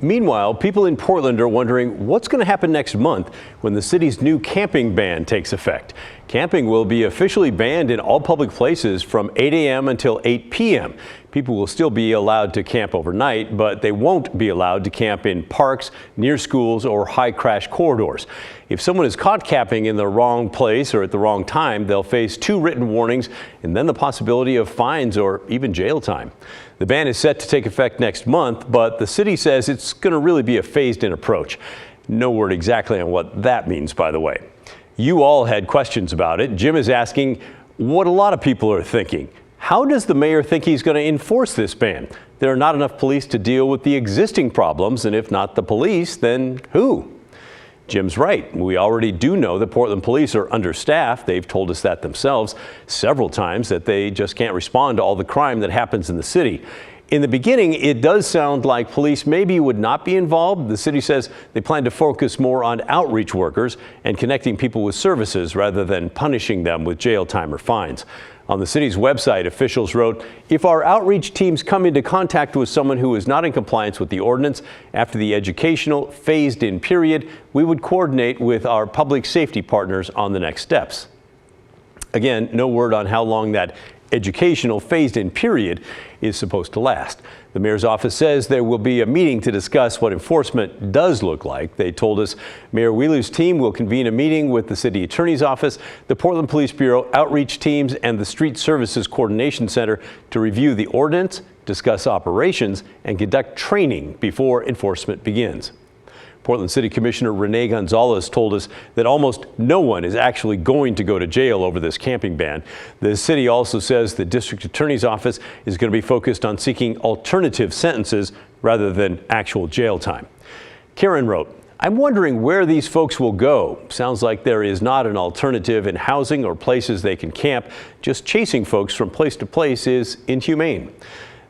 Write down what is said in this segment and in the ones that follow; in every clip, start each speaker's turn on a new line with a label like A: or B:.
A: Meanwhile, people in Portland are wondering what's going to happen next month when the city's new camping ban takes effect. Camping will be officially banned in all public places from 8 a.m. until 8 p.m. People will still be allowed to camp overnight, but they won't be allowed to camp in parks, near schools, or high crash corridors. If someone is caught camping in the wrong place or at the wrong time, they'll face 2 written warnings and then the possibility of fines or even jail time. The ban is set to take effect next month, but the city says it's going to really be a phased-in approach. No word exactly on what that means, by the way. You all had questions about it. Jim is asking what a lot of people are thinking. How does the mayor think he's going to enforce this ban? There are not enough police to deal with the existing problems, and if not the police, then who? Jim's right. We already do know that Portland police are understaffed. They've told us that themselves several times, that they just can't respond to all the crime that happens in the city. In the beginning, it does sound like police maybe would not be involved. The city says they plan to focus more on outreach workers and connecting people with services rather than punishing them with jail time or fines. On the city's website, officials wrote, if our outreach teams come into contact with someone who is not in compliance with the ordinance after the educational phased-in period, we would coordinate with our public safety partners on the next steps. Again, no word on how long that educational phased-in period is supposed to last. The mayor's office says there will be a meeting to discuss what enforcement does look like. They told us Mayor Wheeler's team will convene a meeting with the city attorney's office, the Portland Police Bureau outreach teams, and the Street Services Coordination Center to review the ordinance, discuss operations, and conduct training before enforcement begins. Portland City Commissioner Renee Gonzalez told us that almost no one is actually going to go to jail over this camping ban. The city also says the district attorney's office is going to be focused on seeking alternative sentences rather than actual jail time. Karen wrote, I'm wondering where these folks will go. Sounds like there is not an alternative in housing or places they can camp. Just chasing folks from place to place is inhumane.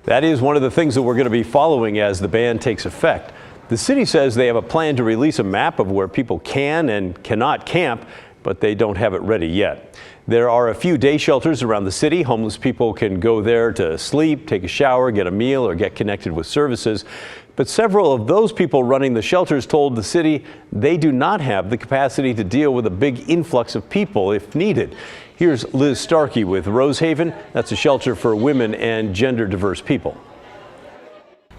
A: That is one of the things that we're going to be following as the ban takes effect. The city says they have a plan to release a map of where people can and cannot camp, but they don't have it ready yet. There are a few day shelters around the city. Homeless people can go there to sleep, take a shower, get a meal, or get connected with services. But several of those people running the shelters told the city they do not have the capacity to deal with a big influx of people if needed. Here's Liz Starkey with Rosehaven. That's a shelter for women and gender diverse people.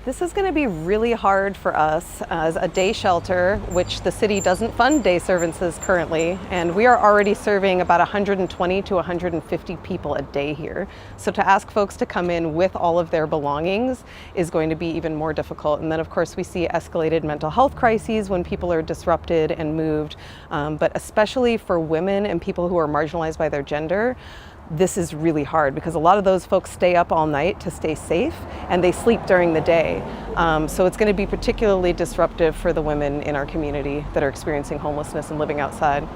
B: This is going to be really hard for us as a day shelter, which the city doesn't fund day services currently, and we are already serving about 120 to 150 people a day here. So to ask folks to come in with all of their belongings is going to be even more difficult. And then of course we see escalated mental health crises when people are disrupted and moved, but especially for women and people who are marginalized by their gender. This is really hard because a lot of those folks stay up all night to stay safe and they sleep during the day. So it's going to be particularly disruptive for the women in our community that are experiencing homelessness and living outside.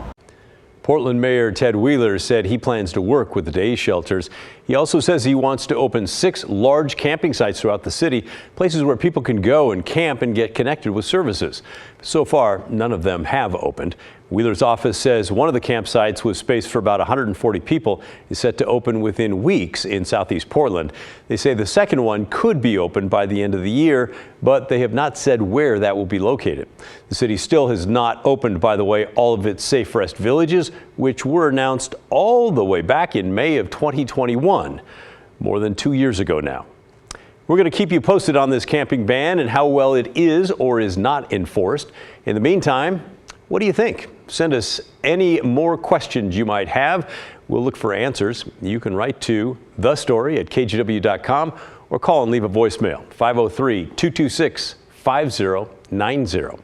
A: Portland Mayor Ted Wheeler said he plans to work with the day shelters. He also says he wants to open 6 large camping sites throughout the city, places where people can go and camp and get connected with services. So far, none of them have opened. Wheeler's office says one of the campsites with space for about 140 people is set to open within weeks in southeast Portland. They say the second one could be opened by the end of the year, but they have not said where that will be located. The city still has not opened, by the way, all of its Safe Rest villages, which were announced all the way back in May of 2021, more than 2 years ago now. We're going to keep you posted on this camping ban and how well it is or is not enforced. In the meantime, what do you think? Send us any more questions you might have. We'll look for answers. You can write to thestory@kgw.com or call and leave a voicemail, 503-226-5090.